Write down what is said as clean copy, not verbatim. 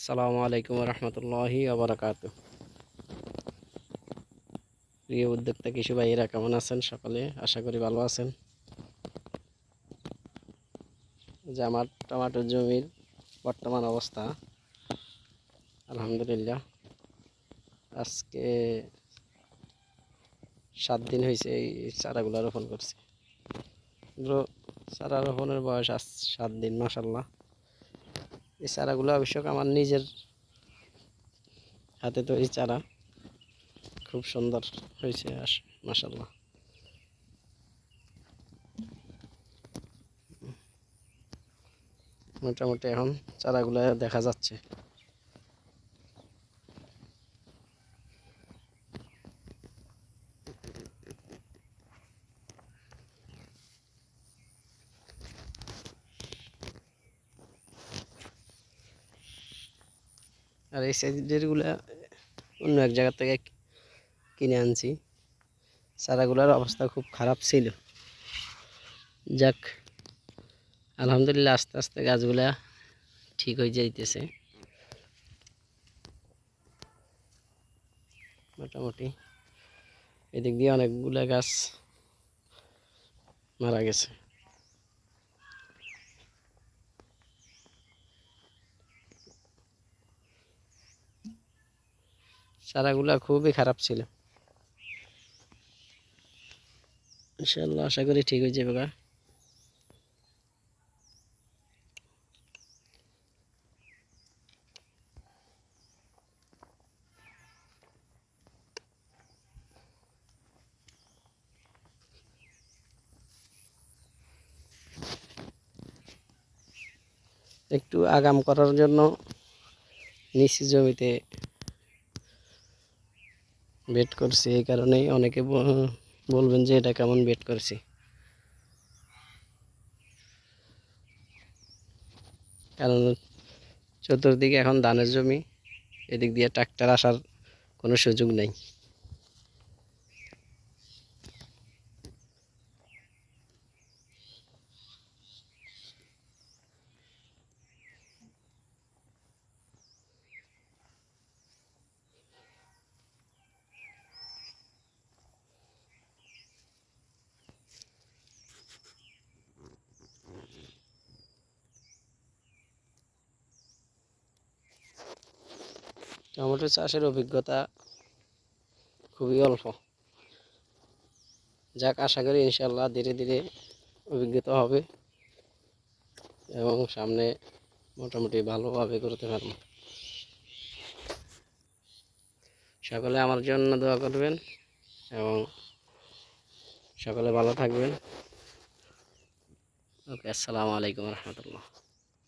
আসসালামু আলাইকুম রহমতুল্লাহি ওবরাকাতুহ। প্রিয় উদ্যোক্তা কৃষি ভাইয়েরা কেমন আছেন? সকালে আশা করি ভালো আছেন। যে আমার টমেটোর জমির বর্তমান অবস্থা, আলহামদুলিল্লাহ আজকে 7 দিন হয়েছে এই চারাগুলো রোপণ করছি। চারা রোপণের বয়স আজ 7 দিন, মাসাল্লাহ। এই চারাগুলো অবশ্য আমার নিজের হাতে তৈরি চারা, খুব সুন্দর হয়েছে মাসাল্লাহ। মোটামুটি এখন চারাগুলো দেখা যাচ্ছে। আর এই সাইডেরগুলো অন্য এক জায়গা থেকে কিনে আনছি। চারাগুলোর অবস্থা খুব খারাপ ছিল। যাক, আলহামদুলিল্লাহ আস্তে আস্তে গাছগুলা ঠিক হয়ে যাইতেছে। মোটামুটি এদিক দিয়ে অনেকগুলা গাছ মারা গেছে। চারাগুলা খুবই খারাপ ছিল। ইনশাআল্লাহ আশা করি ঠিক হয়ে যাবে। একটু আগাম করার জন্য নিচু জমিতে বেড করছি। এই কারণেই অনেকে বলবেন যে এটা কেমন বেড করছি। কারণ চতুর্দিকে এখন ধানের জমি, এদিক দিয়ে ট্রাক্টর আসার কোনো সুযোগ নেই। টমেটো চাষের অভিজ্ঞতা খুবই অল্প। যাক, আশা করি ইনশাআল্লাহ ধীরে ধীরে অভিজ্ঞতা হবে এবং সামনে মোটামুটি ভালোভাবে করতে পারবো। সকলে আমার জন্য দোয়া করবেন এবং সকলে ভালো থাকবেন। ওকে, আসসালামু আলাইকুম রহমতুল্লাহ।